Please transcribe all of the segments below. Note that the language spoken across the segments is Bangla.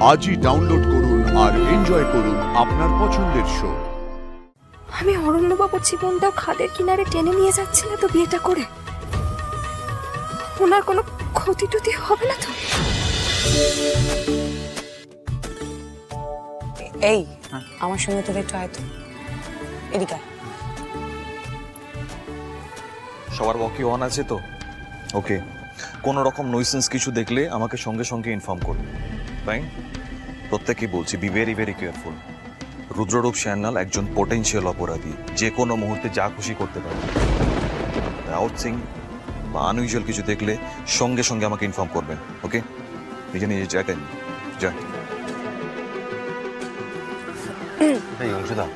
আজই ডাউনলোড করুন আর এনজয় করুন আপনার পছন্দের শো। আমি অরণ্যবাবুর জীবনটা খাদের কিনারে টেনে নিয়ে যাচ্ছি না তো বিয়েটা করে? ওনার কোনো ক্ষতি টতি হবে না তো? এই আমার সঙ্গে তোর একটু আয় তো, এদিকে আয়। সবার ওয়াকি অন আছে তো? ওকে, কোনো রকম নয়সেন্স কিছু দেখলে আমাকে সঙ্গে সঙ্গে ইনফর্ম করুন। ফাইন? প্রত্যেকেই বলছি, বি ভেরি ভেরি কেয়ারফুল। রুদ্ররূপ শ্যানাল একজন পোটেনশিয়াল অপরাধী, যে কোনো মুহূর্তে যা খুশি করতে পারে। রাউত সিং বা আনইউজুয়াল কিছু দেখলে সঙ্গে সঙ্গে আমাকে ইনফর্ম করবেন। ওকে, নিজে নিজে জায়গায় যান। এই অংশুদা,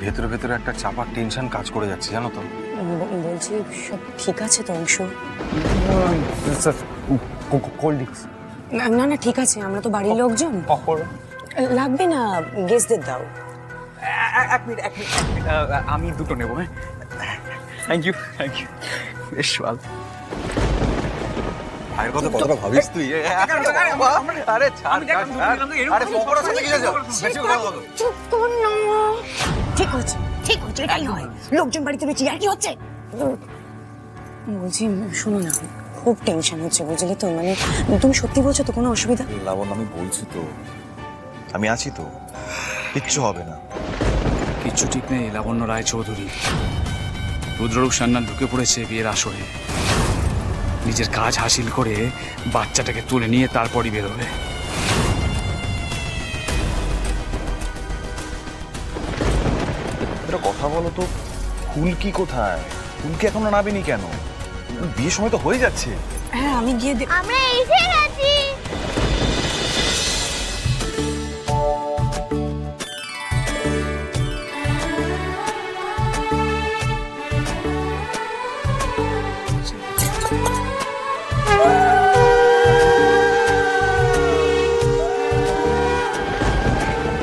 ভেতরে ভেতরে একটা চাপা টেনশন কাজ করে যাচ্ছে, জানো তো? বলছি সব ঠিক আছে তো অংশ? Cold drinks? না না ঠিক আছে, আমরা তো বাড়ির লোকজন। লাগবে না, গেস্টদের দাও। এক মিনিট আমি দুটো নেবো। হ্যাঁ, থ্যাংক ইউ বেশ ভালো। ভাইয়ের কথা কতটা ভাবিস তুই? আরে চুপ কর না। ঠিক হচ্ছে এটাই হয়, লোকজন বাড়িতে বেশি আর কি হচ্ছে। বলছি শোনো না, খুব টেনশন হচ্ছে বুঝলি তো, মানে তুমি সত্যি বলছো তো? কোনো অসুবিধা? লাবণ, আমি বলছি তো, আমি আছি তো, কিচ্ছু হবে না। কিচ্ছু ঠিক নেই লাবণ্য রায় চৌধুরী। রুদ্ররূপ সান্যাল ঢুকে পড়েছে বিয়ের আসরে। নিজের কাজ হাসিল করে বাচ্চাটাকে তুলে নিয়ে তারপরই বেরোবে। একটা কথা বলো তো, ফুলকি কোথায়? ফুলকি এখনো নাবেনি কেন? বিয়ের সময় তো হয়ে যাচ্ছে। হ্যাঁ আমি গিয়ে আমরা এসে গেছি।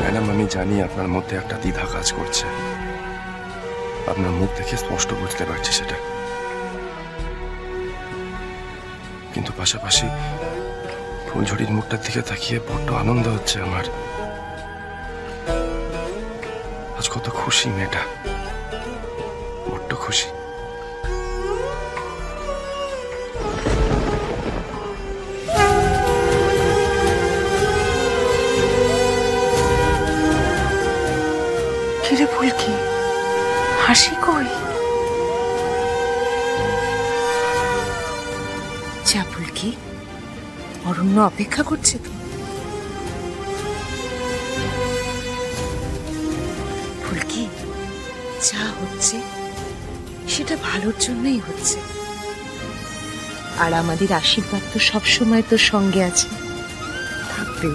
ম্যাডাম, আমি জানি আপনার মধ্যে একটা দ্বিধা কাজ করছে, আপনার মুখ দেখে স্পষ্ট বুঝতে পারছি সেটা। কিন্তু পাশাপাশি ফুলঝুরির মুখটার দিকে তাকিয়ে বড্ড আনন্দ হচ্ছে আমার। আজ কত খুশি মেয়েটা, বড্ড খুশি। কিরে ফুলকি, হাসি কই? যা ফুলকি, অরণ্য অপেক্ষা করছে তো। ফুলকি, যা হচ্ছে সেটা ভালোর জন্যই হচ্ছে, আর আমাদের আশীর্বাদ তো সবসময় তোর সঙ্গে আছে, থাকবে।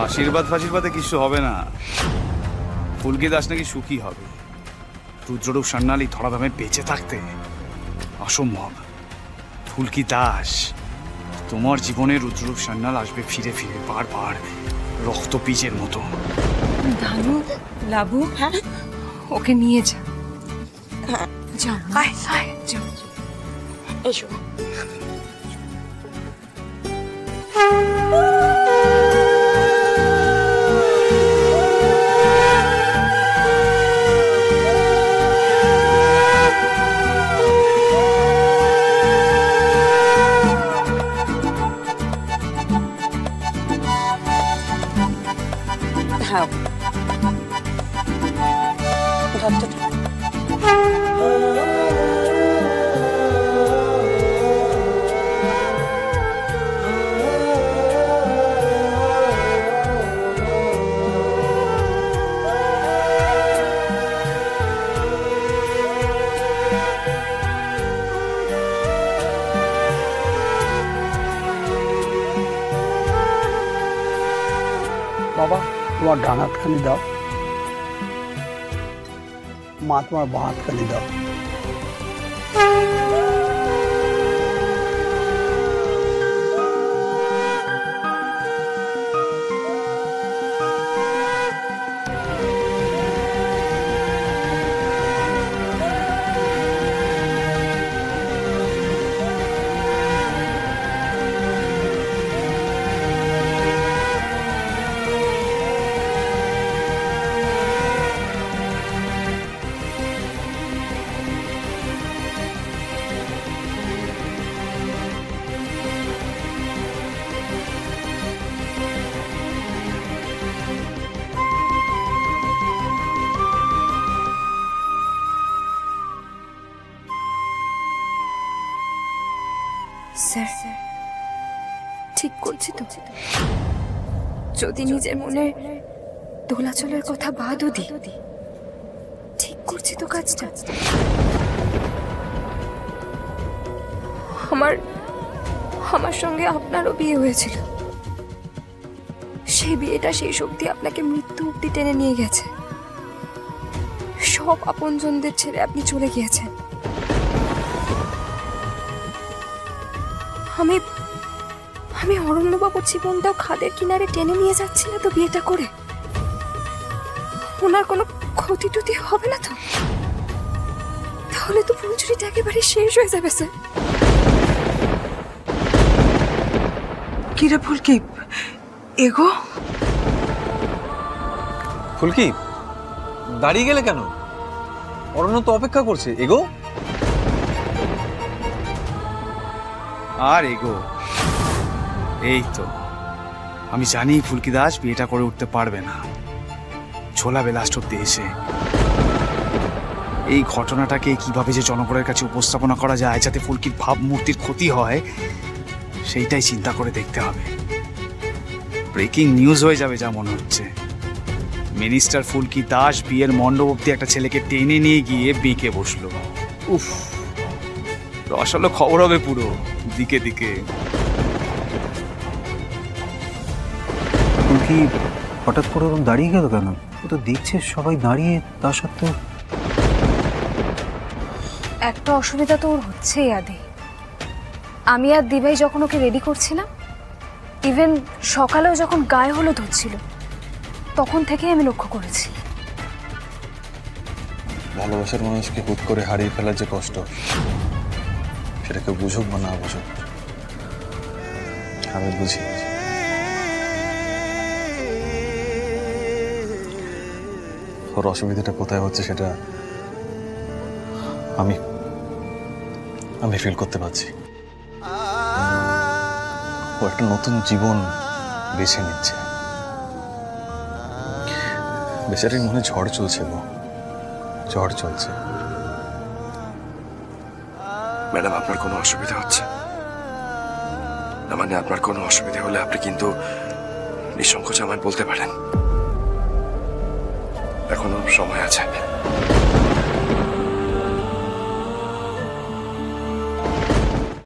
আশীর্বাদ ফাশীর্বাদে কিছু হবে না। ফুলকি দাস নাকি সুখী হবে। রুদ্ররূপ সান্যাল এই ধরাধামে বেঁচে থাকতে অসম্ভব। ফুলকি দাস, তোমার জীবনে রুদ্ররূপ সান্যাল আসবে ফিরে ফিরে, বারবার, রক্ত বীজের মতো। ধানু, লাবু, হ্যাঁ ওকে নিয়ে যা। যাও যাও, এসো। হ্যাঁ বাবা, তোমার ডান হাতখানি দাও, মা তোমার বাঁ হাতখানি দাও। স্যার ঠিক করছি তো? যদি নিজের মনে দোলাচলের কথা বাদও দিই, ঠিক করছি তো কাজটা? আমার সঙ্গে আপনারও বিয়ে হয়েছিল। সেই বিয়েটা শেষ অবধি আপনাকে মৃত্যু অবধি টেনে নিয়ে গেছে। সব আপনজনদের ছেড়ে আপনি চলে গিয়েছেন। আমি অরণ্যবাবুর জীবনটাও খাদের কিনারে টেনে নিয়ে যাচ্ছি না তো বিয়েটা করে? ওনার কোনো ক্ষতি টতি হবে না তো? তাহলে তো ফুলচুরিটা একেবারে শেষ হয়ে যাবে স্যার। কিরে ফুলকি, এগো। ফুলকি, দাঁড়িয়ে গেলে কেন? অরণ্য তো অপেক্ষা করছে, এগো। আর এগো, এই তো আমি জানি ফুলকি দাস বিয়েটা করে উঠতে পারবে না। ছোলাবে লাস্ট অব্দি এসে। এই ঘটনাটাকে কিভাবে যে জনগণের কাছে উপস্থাপনা করা যায় যাতে ফুলকির ভাবমূর্তির ক্ষতি হয়, সেইটাই চিন্তা করে দেখতে হবে। ব্রেকিং নিউজ হয়ে যাবে যা মনে হচ্ছে। মিনিস্টার ফুলকি দাস বিয়ের মণ্ডপ অব্দি একটা ছেলেকে টেনে নিয়ে গিয়ে বেঁকে বসলো। উফ, রসালো খবর হবে পুরো দিকে দিকে। ফুলকি হঠাৎ করে ওরকম দাঁড়িয়ে গেল কেন? ও তো দেখছে সবাই দাঁড়িয়ে, তা সত্ত্বেও। একটা অসুবিধা তো ওর হচ্ছেই আদি। আমি আর দিভাই যখন ওকে রেডি করছিলাম, ইভেন সকালেও যখন গায়ে হলুদ হচ্ছিল, তখন থেকেই আমি লক্ষ্য করেছি। ভালোবাসার মানুষকে হুট করে হারিয়ে ফেলার যে কষ্ট, সেটাকে বুঝুক বা না বুঝুক, আমি বুঝি। ওর অসুবিধাটা কোথায় হচ্ছে সেটা আমি ফিল করতে পারছি। ও একটা নতুন জীবন বেছে নিচ্ছে। বেচারির মনে ঝড় চলছে, ঝড় চলছে। ম্যাডাম, আপনার কোনো অসুবিধা হচ্ছে না? মানে আপনার কোনো অসুবিধা হলে আপনি কিন্তু নিঃসংকোচে আমায় বলতে পারেন, এখনো সময় আছে।